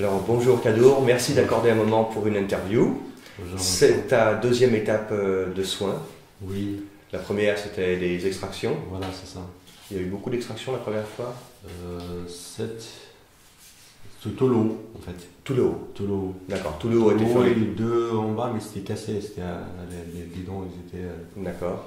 Alors bonjour Kadour, merci d'accorder un moment pour une interview. Bonjour, C'est ta deuxième étape de soins. oui, La première c'était les extractions. voilà, c'est ça. Il y a eu beaucoup d'extractions la première fois. 7, c'est tout le haut en fait. Tout le haut. Tout le haut. D'accord, tout le haut a été Tout le haut fait. et les deux en bas, mais c'était cassé. C'était, les dents, ils étaient. D'accord.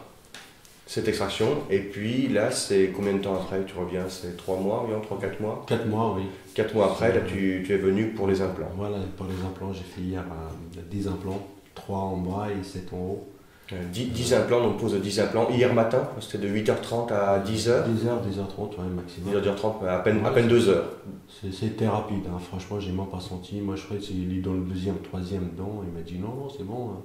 Cette extraction. Et puis là, c'est combien de temps après tu reviens? C'est 3 mois, environ 3-4 mois. 4 mois, oui. 4 mois après, là tu es venu pour les implants. Voilà, pour les implants, j'ai fait hier 10 implants. 3 en bas et 7 en haut. 10 implants, donc pose de 10 implants. Hier matin, c'était de 8h30 à 10h. 10h, 10h30, ouais, maximum. 10h30, à peine 2 heures. C'était rapide, hein. Franchement, j'ai même pas senti. Moi, je croyais qu'il est dans le deuxième, troisième dent. Il m'a dit non, non, c'est bon, hein.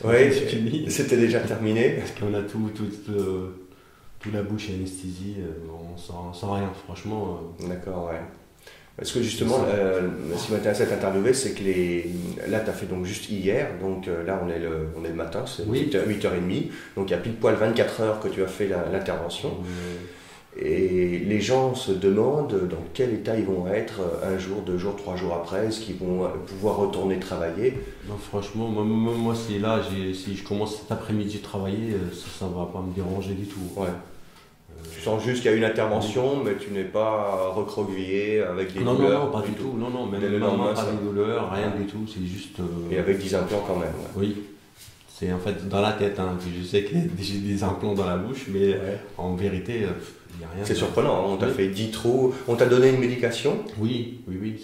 Oui, C'est fini. c'était déjà terminé. Parce qu'on a toute la bouche anesthésie, on sent rien, franchement. D'accord, ouais. Parce que justement, ce qui m'intéresse à t'interviewer, c'est que là, tu as fait donc juste hier, donc là, on est le matin, c'est Oui. 8h30, donc il y a pile poil 24 heures que tu as fait l'intervention. Et les gens se demandent dans quel état ils vont être un jour, 2 jours, 3 jours après, est-ce qu'ils vont pouvoir retourner travailler? Non, franchement, moi si là, si je commence cet après-midi à travailler, ça va pas me déranger du tout. Ouais. Tu sens juste qu'il y a une intervention, mais tu n'es pas recroquevillé avec des Non, douleurs. non, pas du tout. Non, non, même Dès le lendemain, pas ça- des douleurs, rien du tout. C'est juste. Et avec 10 implants quand même. Ouais. Oui. C'est en fait dans la tête, hein, que je sais que j'ai des implants dans la bouche, mais Ouais. en vérité, il n'y a rien. C'est surprenant, hein, on t'a Oui. fait 10 trous, on t'a donné une médication. Oui, oui, oui,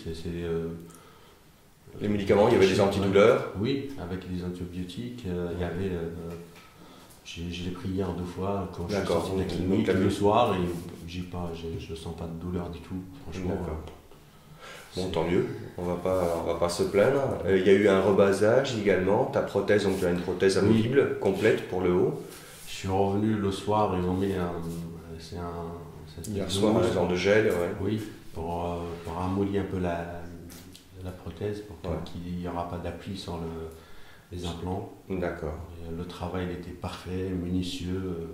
Les médicaments, il y avait des antidouleurs. Oui, avec des antibiotiques. Il y avait. Je l'ai pris hier 2 fois quand je suis D'accord, sorti de la donc clinique t'as le vu. soir et je sens pas de douleur du tout. Franchement. D'accord. Bon, C'est- tant mieux, on va pas se plaindre. Il y a eu un rebasage également, ta prothèse, donc tu as une prothèse Oui. amovible, complète pour le haut. Je suis revenu le soir, ils ont mis c'est Hier soir, un genre de gel, ouais. Oui, pour amollir un peu la prothèse, pour Ouais. qu'il n'y aura pas d'appui sur les implants. D'accord. Et le travail il était parfait, minutieux.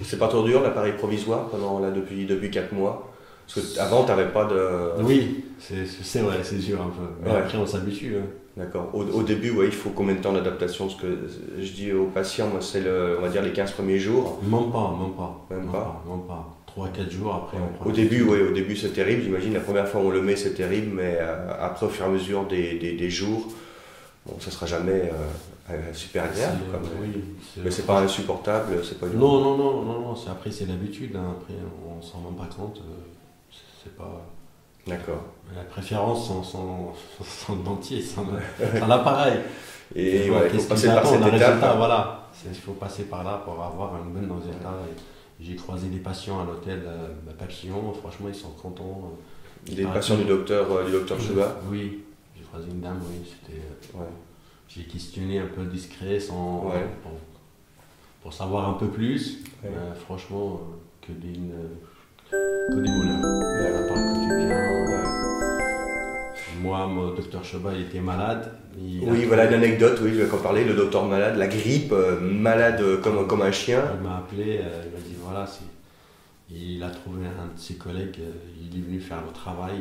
C'est pas trop dur l'appareil provisoire depuis 4 mois? Parce qu'avant, tu n'avais pas de. Oui, c'est vrai, c'est dur un peu. Mais Ouais. après, on s'habitue. Hein. D'accord. Au début, ouais, il faut combien de temps d'adaptation? Parce que je dis aux patients, moi, c'est on va dire les 15 premiers jours. Même pas, même pas. Même pas. Même pas. 3-4 jours après, on prend Au début, ouais, au début c'est terrible. J'imagine la première fois où on le met, c'est terrible, mais après, au fur et à mesure des jours, bon, ça sera jamais super agréable. C'est- Quoi, mais oui, mais c'est pas insupportable, c'est pas dur. Non, non, non, non, non. Après, c'est l'habitude. Hein. Après, on s'en rend pas compte. C'est pas. D'accord. La préférence sans dentier, sans l'appareil. Et faut- voilà, il qu'est-ce faut passer qu'ils par attendent, cette un résultat, étape. voilà. Il faut passer par là pour avoir un bon résultat. Et j'ai croisé des patients à l'hôtel Papillon, franchement, ils sont contents. Des patients du docteur Chuba. Oui, j'ai croisé une dame, oui, c'était. Ouais. J'ai questionné un peu discret Ouais. pour savoir un peu plus. Ouais. Franchement, que des bonheurs. Elle a pas écouté bien. Moi, mon docteur Choba, il était malade. Oui, voilà une anecdote, oui, je vais en parler. Le docteur malade, la grippe, malade comme un chien. Il m'a appelé, il m'a dit voilà, il a trouvé un de ses collègues, il est venu faire le travail.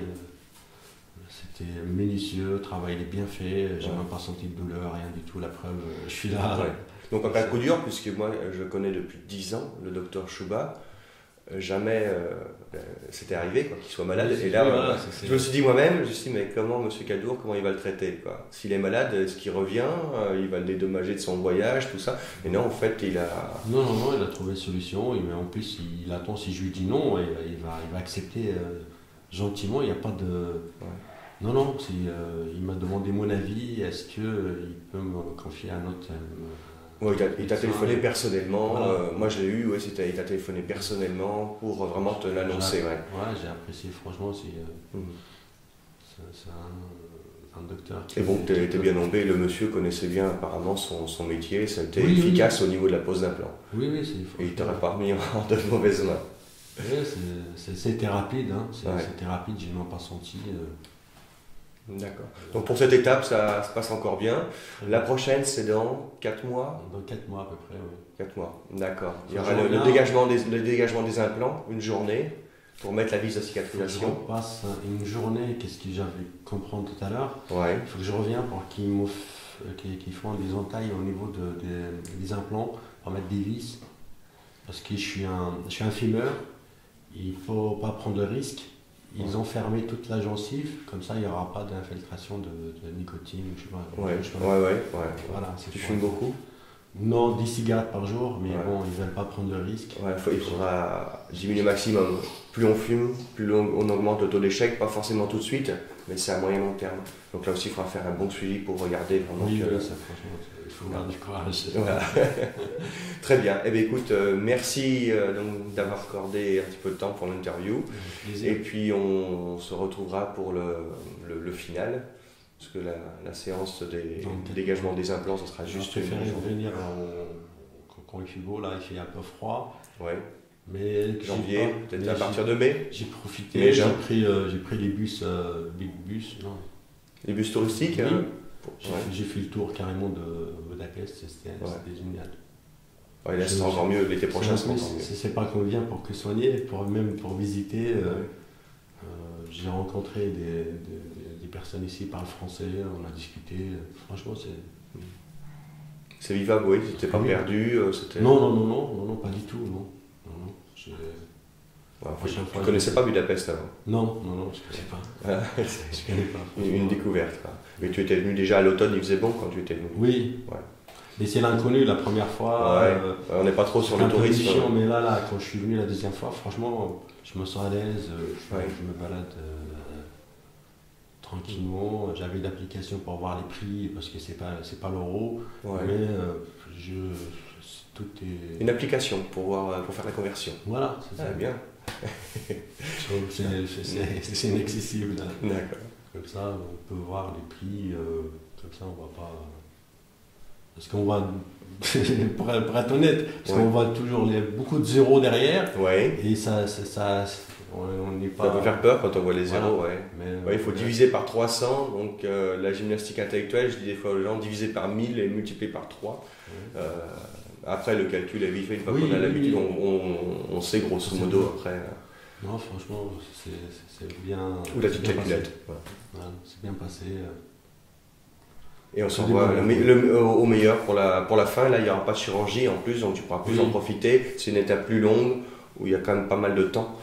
C'était minutieux, le travail il est bien fait, j'ai Ouais. même pas senti de douleur, rien du tout. La preuve, je suis là. Ouais. Donc en cas de coup dur, puisque moi je connais depuis 10 ans le docteur Chuba, jamais c'était arrivé quoi, qu'il soit malade. Oui, Et là, oui, voilà, je me suis dit moi-même, je me suis dit mais comment Monsieur Kadour, comment il va le traiter quoi? S'il est malade, est-ce qu'il revient? Il va le dédommager de son voyage, tout ça. Et non, en fait, il a. Non, non, non, il a trouvé une solution. Mais en plus, il attend si je lui dis non, et il va accepter gentiment. Il n'y a pas de. Ouais. Non, non, il m'a demandé mon avis. Est-ce qu'il peut me confier à un autre. Ouais, il t'a téléphoné personnellement. Voilà. Moi je l'ai eu, ouais, il t'a téléphoné personnellement pour vraiment te l'annoncer. Ouais. Ouais, j'ai apprécié, franchement. Mhm. C'est un docteur qui. Et bon, t'es bien tombé, le monsieur connaissait bien apparemment son métier, ça a été Oui, oui. efficace au niveau de la pose d'implant. Oui, oui, Et il t'aurait pas remis en de mauvaises mains. Ouais, c'était rapide, hein. Ouais. C'était rapide, j'ai même pas senti. D'accord. Donc pour cette étape, ça se passe encore bien. La prochaine, c'est dans 4 mois? Dans 4 mois à peu près, oui. 4 mois, d'accord. Il y Ça aura change le bien. dégagement des implants, une journée. Pour mettre la vis de Je cicatrisation. passe une journée, qu'est-ce que j'avais compris tout à l'heure. Ouais. Il faut que je revienne pour qu'ils font des entailles au niveau des implants, pour mettre des vis. Parce que je suis un fumeur, il ne faut pas prendre de risques. Ils ont fermé toute la gencive, comme ça il n'y aura pas d'infiltration de nicotine. Je sais pas, Ouais. Voilà, Tu fumes beaucoup? Non, 10 cigarettes par jour, mais Ouais. bon, ils ne veulent pas prendre de risques. Ouais, il faudra diminuer maximum. Plus on fume, plus on augmente le taux d'échec, pas forcément tout de suite, mais c'est à moyen long terme. Donc là aussi, il faudra faire un bon suivi pour regarder vraiment Oui, que... ça, franchement, il faut avoir du courage. Voilà. Très bien. Eh bien, écoute, merci donc d'avoir accordé un petit peu de temps pour l'interview. Et puis, on se retrouvera pour le final, parce que la séance des dégagement des implants, ça sera juste Je préfère une journée. venir quand il fait beau, là, il fait un peu froid. Ouais. Mais Janvier, peut-être à partir de mai. J'ai profité, Mais j'ai pris les bus, Big Bus, non. Les bus touristiques. Oui. Ouais. J'ai fait le tour carrément de Budapest, c'était génial. Ouais, là, c'est encore mieux. L'été prochain, c'est encore mieux. C'est pas qu'on vient pour que soigner, même pour visiter. J'ai rencontré des personnes ici qui parlent français, on a discuté. Franchement, c'est. C'est vivable, oui. C'était pas Oui. perdu. C'était... Non, pas du tout, non. Ouais, Prochaine tu fois, ne connaissais pas Budapest avant. Non, je ne connais pas. Ah, Je connais pas. une découverte. Quoi. Mais tu étais venu déjà à l'automne, il faisait bon quand tu étais venu. Oui. Ouais. Mais c'est l'inconnu la première fois. Ouais. On n'est pas trop sur le un peu tourisme. chiant, mais là, quand je suis venu la deuxième fois, franchement, je me sens à l'aise. Ouais. Je me balade tranquillement. J'avais une application pour voir les prix parce que c'est pas l'euro. Ouais. Mais tout est. Une application pour faire la conversion. Voilà, c'est Ah, ça. bien. C'est inaccessible. Là. D'accord. Comme ça, on peut voir les prix. Comme ça, on va pas. Parce qu'on voit, pour être honnête, parce qu'on voit toujours beaucoup de zéros derrière. Ouais. Et on n'est pas. Ça peut faire peur quand on voit les zéros, Voilà. ouais. Mais, Il faut diviser par 300, donc la gymnastique intellectuelle, je dis des fois aux gens, diviser par 1000 et multiplier par 3. Après, le calcul est vite fait, une fois qu'on a l'habitude, on sait grosso modo après. Non, franchement, c'est bien. Ou la petite calculette. Voilà, c'est bien passé. Et on s'envoie au meilleur pour la fin. Là, il n'y aura pas de chirurgie en plus, donc tu pourras plus en profiter. C'est une étape plus longue où il y a quand même pas mal de temps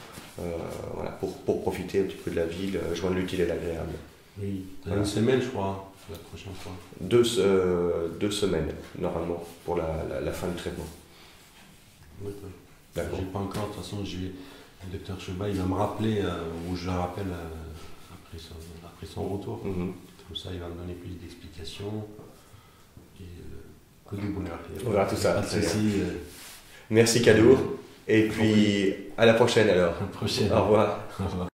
pour profiter un petit peu de la ville, joindre l'utile et l'agréable. Oui, une semaine, je crois, la prochaine fois. 2 semaines, normalement, pour la fin du traitement. D'accord. J'ai pas encore, de toute façon, le docteur Cheba, il va me rappeler, ou je le rappelle après son retour. Comme ça, il va me donner plus d'explications. Et que du bonheur. On verra tout ça. Pas de soucis. Merci Kadour. Et puis à la prochaine alors. À la prochaine. Au revoir. Au revoir.